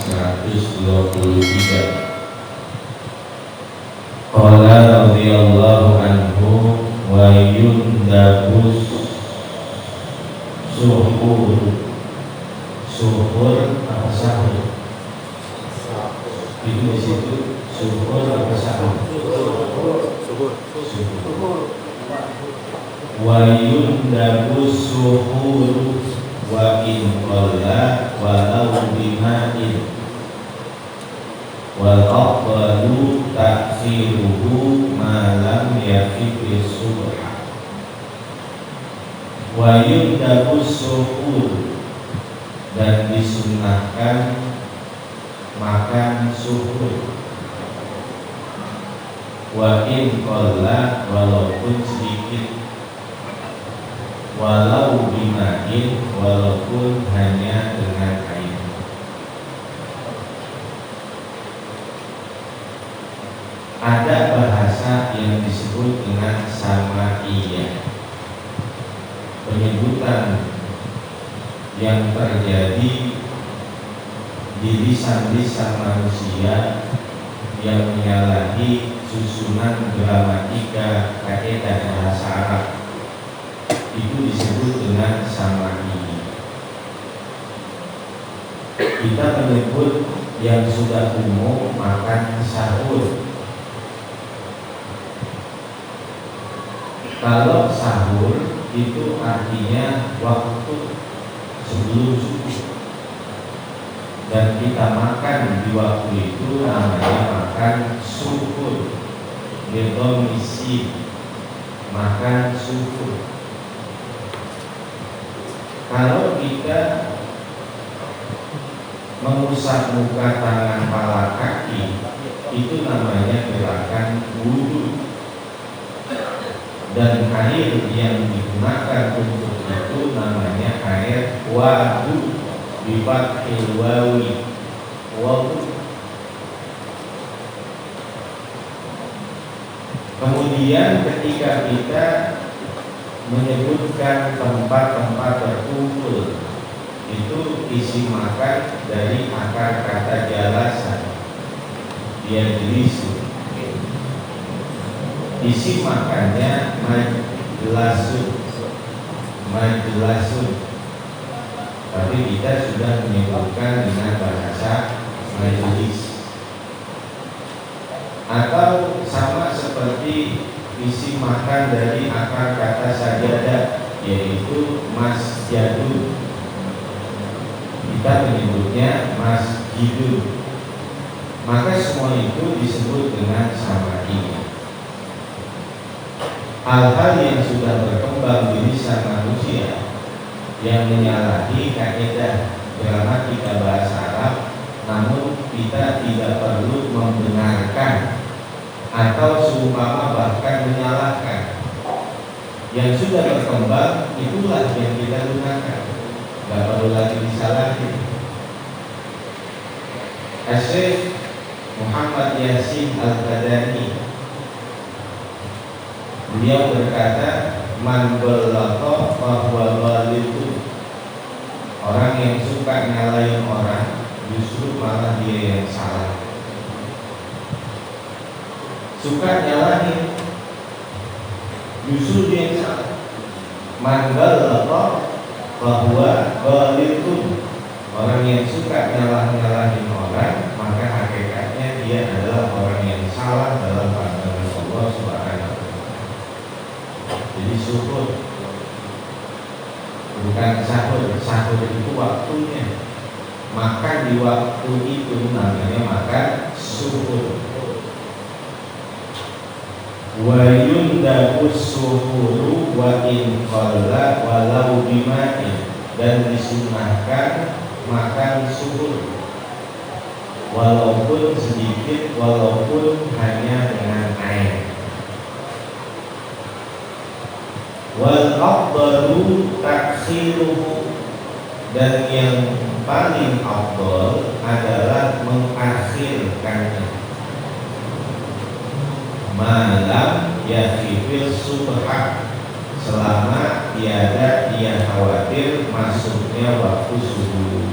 123. Qala radhiyallahu anhu wa yundabus suhur apa sahur? Itu di situ suhur apa sahur? Suhur. Wa yundabus suhur wa in qalla walau bima'in wal afdalu ta'khiruhu ma lam yafiqi subha. Wa yundabus suhur, dan disunnahkan makan suhur. Wa in qalla, walaupun sedikit. Walau bima'in, walaupun hanya dengan air. Ada bahasa yang disebut dengan samaiyah, penyebutan yang terjadi di lisan-lisan manusia yang menyalahi susunan gramatika kaidah bahasa Arab. Itu disebut dengan samaiyah. Kita menyebut yang sudah umum makan sahur. Kalau sahur itu artinya waktu sebelum subuh, dan kita makan di waktu itu namanya makan suhur. Dedomisi, makan suhur. Kalau kita mengusap muka, tangan, kepala, kaki, itu namanya gerakan wudu. Dan air yang digunakan untuk itu namanya air wadu, bifathil wawi, wudu. Kemudian ketika kita menyebutkan tempat-tempat berkumpul, itu isi makan dari akar kata jalasan, dia jelisu. Isi makannya majlasun, tapi kita sudah menyebutkan dengan bahasa majelis. Atau sama seperti isi makan dari akar kata sajadah, yaitu masjadun, kita menyebutnya masjidun. Maka semua itu disebut dengan samaiyah. Hal-hal yang sudah berkembang di lisan manusia yang menyalahi kaidah gramatika bahasa Arab, namun kita tidak perlu membenarkan atau seumpama bahkan menyalahkan. Yang sudah berkembang itulah yang kita gunakan, nggak perlu lagi disalahin. Syekh Muhammad Yasin Al-Badani, beliau berkata, man balagha fahuwa ghalibun. Orang yang suka nyalain orang justru malah dia yang salah. Suka nyalahin justru dia yang salah. Man balagha fahuwa ghalibun. Orang yang suka nyalahin orang, maka hakikatnya dia adalah orang yang salah dalam pandangan Allah Subhanahu wa taala. Jadi syukur bukan sahur. Sahur itu waktunya. Makan di waktu itu namanya makan syukur. Wa yundabus suhuru wa in qalla walau bima'in, dan disunahkan makan suhur walaupun sedikit, walaupun hanya dengan air. Wal afdalu takhiruhu, dan yang paling afdal adalah mengakhirkannya. Malam yakhifil subha, selama tiada dia khawatir masuknya waktu subuh.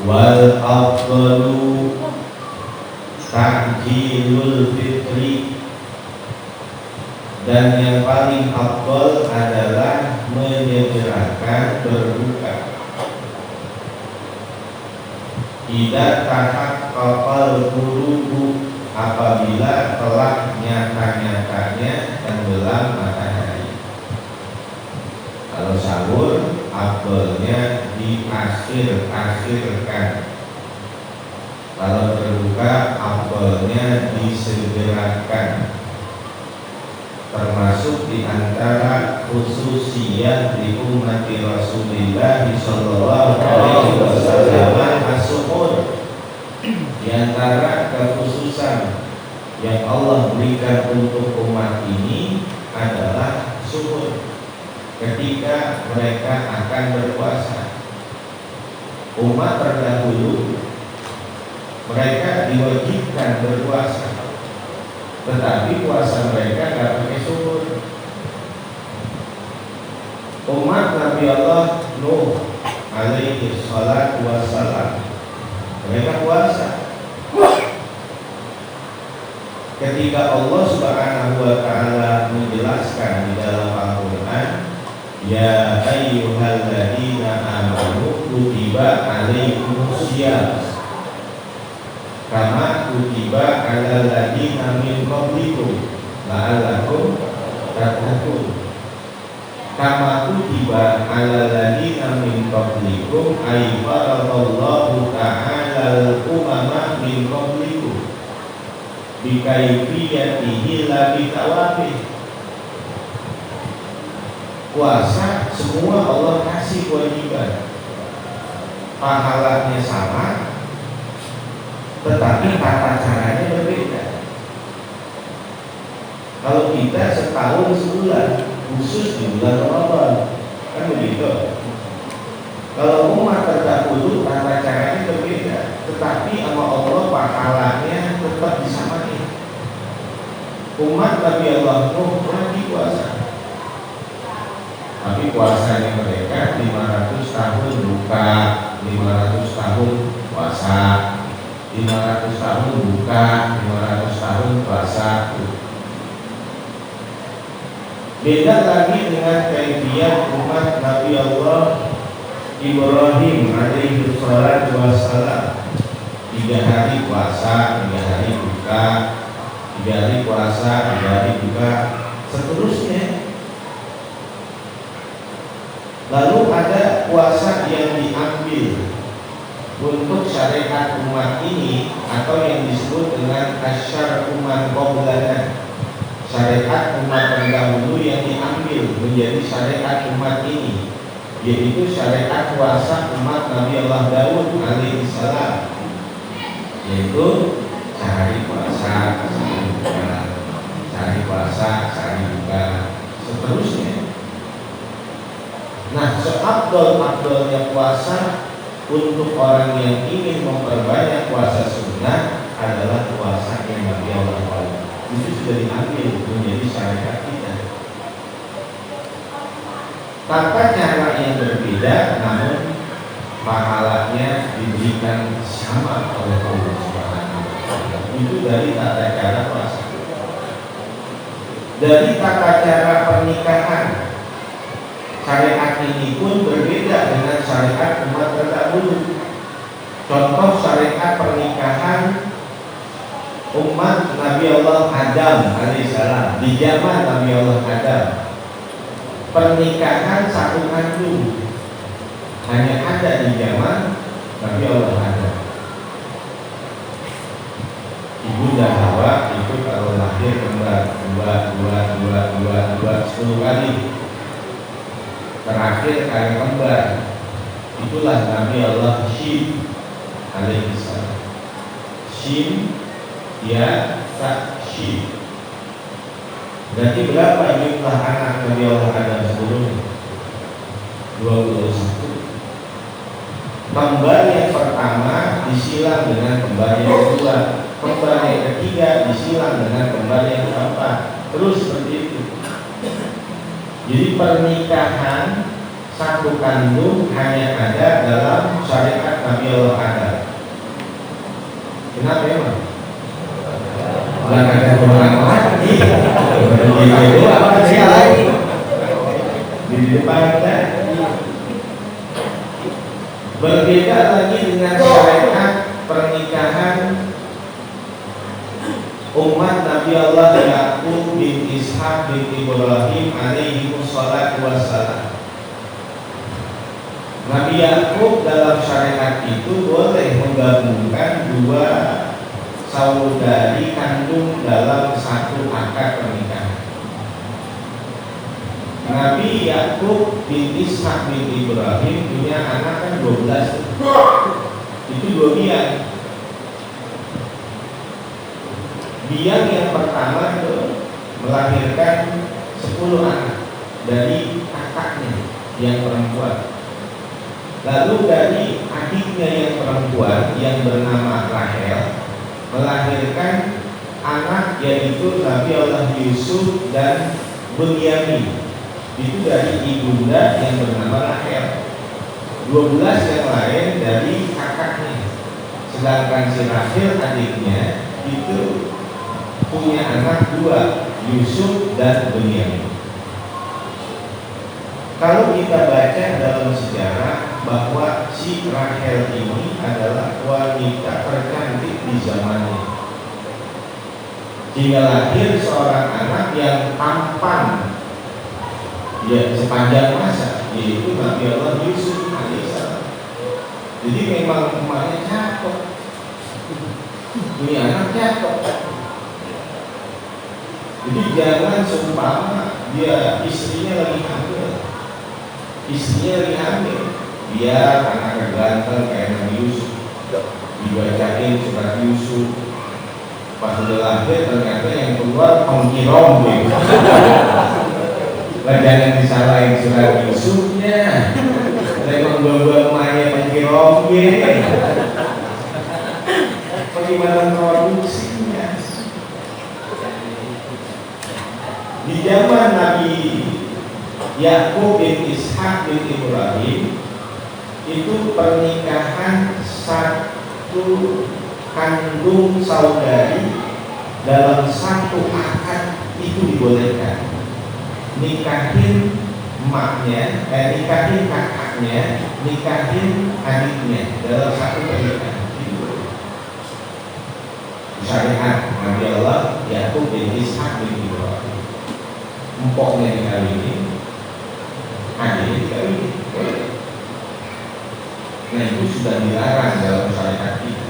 wal afdalu ta'jilul fitri, dan yang paling afdal adalah menyegerakan berbuka. Tidak tahap kapal guruku, apabila telah nyata-nyatanya tenggelam matahari. Kalau sahur afdalnya diakhir-akhirkan. Kalau berbuka afdalnya disegerakan. Termasuk diantara khususiyah di umat Rasulullah sallallahu alaihi wasallam as-suhur. Di antara kekhususan yang Allah berikan untuk umat ini adalah suhur, ketika mereka akan berpuasa. Umat terdahulu mereka diwajibkan berpuasa, tetapi puasa mereka tidak pakai suhur. Umat Nabi Allah Nuh alaihi salatu wassalam, mereka puasa. Ketika Allah Subhanahu wa ta'ala menjelaskan di dalam Al-Quran, ya ayyuhalladzina amanu kutiba alaikumusiyam kama kutiba alal ladzina min qablikum la'allakum tattaqun. Kama kutiba alal ladzina min qablikum ay faradallahu ta'ala al-umama min qablikum bikaifiyatihi la bitawafih. Puasa semua Allah kasih kewajiban, pahalanya sama, tetapi tata caranya berbeda. Kalau kita setahun sebulan, khusus di bulan Ramadan, kan begitu. Kalau umat terdahulu tata caranya berbeda, tetapi sama Allah pahalanya tetap disamakan. Umat Nabi Allah Nuh lagi puasa, tapi puasanya mereka 500 tahun buka, 500 tahun puasa, 500 tahun buka, 500 tahun puasa. Beda lagi dengan kaifiyat umat Nabi Allah Ibrahim alaihi salatu wassalam. 3 hari puasa, 3 hari buka, 3 hari puasa, 3 hari buka, seterusnya. Lalu ada puasa yang diambil untuk syariat umat ini, atau yang disebut dengan asyar'uman qablana, syariat umat terdahulu yang diambil menjadi syariat umat ini, yaitu syariat puasa umat Nabi Allah Daud alaihi salam, yaitu sehari puasa, sehari buka, sehari puasa, sehari buka, seterusnya. Nah, seabdol-abdolnya puasa untuk orang yang ingin memperbanyak puasa sunnah adalah puasa yang Nabi Allah Daud. Itu sudah diambil menjadi syariat kita. Tata cara yang berbeda, namun pahalanya diberikan sama oleh Allah Subhanahu wa Ta'ala. Itu dari tata cara puasa. Dari tata cara pernikahan, syariat ini pun berbeda dengan syariat umat terdahulu. Contoh syariat pernikahan umat Nabi Allah Adam alaihissalam, di zaman Nabi Allah Adam, pernikahan satu kandung hanya ada di zaman Nabi Allah Adam. Ibunda Hawa itu kalau lahir kembar 10 kali. Terakhir kali kembar itulah Nabi Allah Syim alaihissalam. Syim ya tak Syim. Berarti berapa jumlah anak Nabi Allah Adam sebelumnya? 21. Kembar yang pertama disilang dengan kembar yang kedua, kembar yang ketiga disilang dengan kembar yang keempat, terus seperti itu. Jadi pernikahan satu kandung hanya ada dalam syariat Nabi Allah Adam. Kenapa emang? Bukan ada orang lagi. Di apa sih lagi? Di depan kita. Berbeda lagi dengan syariat pernikahan umat Nabi Allah Yakub bin Ishak bin Ibrahim alaihi wassalatu wassalam. Nabi Yakub dalam syariat itu boleh menggabungkan dua saudari kandung dalam satu akad pernikahan. Nabi Yakub bin Ishak bin Ibrahim punya anak kan 12. Itu 2 biang. Biang yang pertama itu melahirkan 10 anak dari kakaknya yang perempuan. Lalu dari adiknya yang perempuan yang bernama Rahel melahirkan anak yaitu Nabi Allah Yusuf dan Bunyamin. Itu dari ibunda yang bernama Rahel. 12 yang lain dari kakaknya. Sedangkan si Rahel adiknya itu punya anak 2, Yusuf dan Bunyamin. Kalau kita baca dalam sejarah bahwa si Rahel ini adalah wanita tercantik di zamannya, hingga lahir seorang anak yang tampan ya sepanjang masa, yaitu Nabi Allah Yusuf alaihissalam. Jadi memang emaknya cakep, punya anak cakep. Jadi jangan seumpama dia istrinya lagi hamil, biar anaknya ganteng kayak Nabi Yusuf, dibacain surat Yusuf, pas udah lahir ternyata yang keluar pengkirom gitu. Jangan disalahin surat Yusufnya, memang bawa emaknya pengkirom gitu. Bagaimana produksinya? Di zaman Nabi Yakub bin Ishak bin Ibrahim itu pernikahan satu kandung saudari dalam satu akad itu dibolehkan. Nikahin emaknya, nikahin kakaknya, nikahin adiknya dalam satu pernikahan. Syariat Nabi Allah Yakub bin Ishak bin Ibrahim. Empoknya dikawinin, adiknya dikawinin. Nah itu sudah dilarang dalam syariat kita,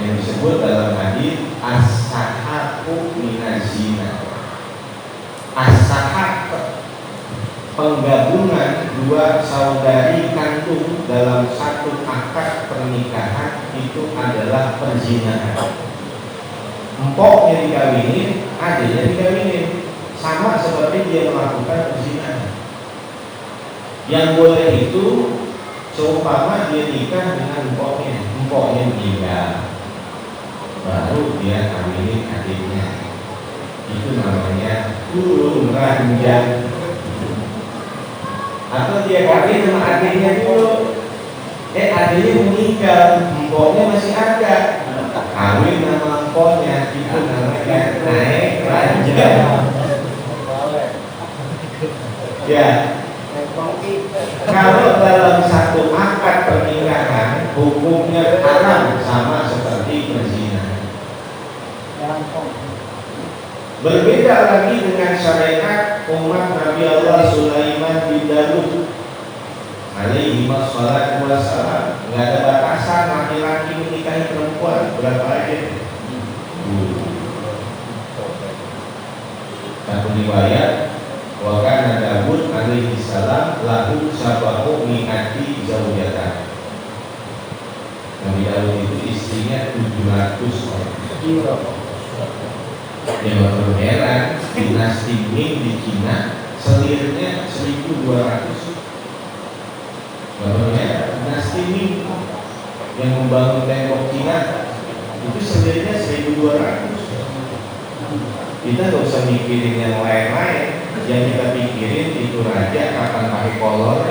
yang disebut dalam hadis as-sahaku minaz-zina. As-sahak, penggabungan dua saudari kandung dalam satu akad pernikahan itu adalah perzinahan. Empoknya dikawinin, adiknya dikawinin, sama seperti dia melakukan perzinahan. Yang boleh itu seumpama dia nikah dengan empoknya meninggal, baru dia kawinin adiknya. Itu namanya kurung ranjang. Atau dia kawin sama adiknya dulu, adiknya meninggal, empoknya masih ada, kawin sama empoknya, itu namanya naik ranjang. Ya, kalau dalam satu akad pernikahan hukumnya haram sama seperti perzinahan. Berbeda lagi dengan syariat umat Nabi Allah Sulaiman bin Daud alaihi wassalatu wassalam. Nggak ada batasan laki-laki menikahi perempuan berapa aja. Satu riwayat, wa kana Daud alaihi salam lahu sabahu mi'ati zaujatan. Nabi Daud itu istrinya 700 orang. Yang berbeda, dinasti Ming di Cina selirnya 1200. Berbeda, dinasti Ming yang membangun tembok Cina itu selirnya 1200. Kita gak usah mikirin yang lain-lain, yang kita pikirin itu raja kapan pakai kolor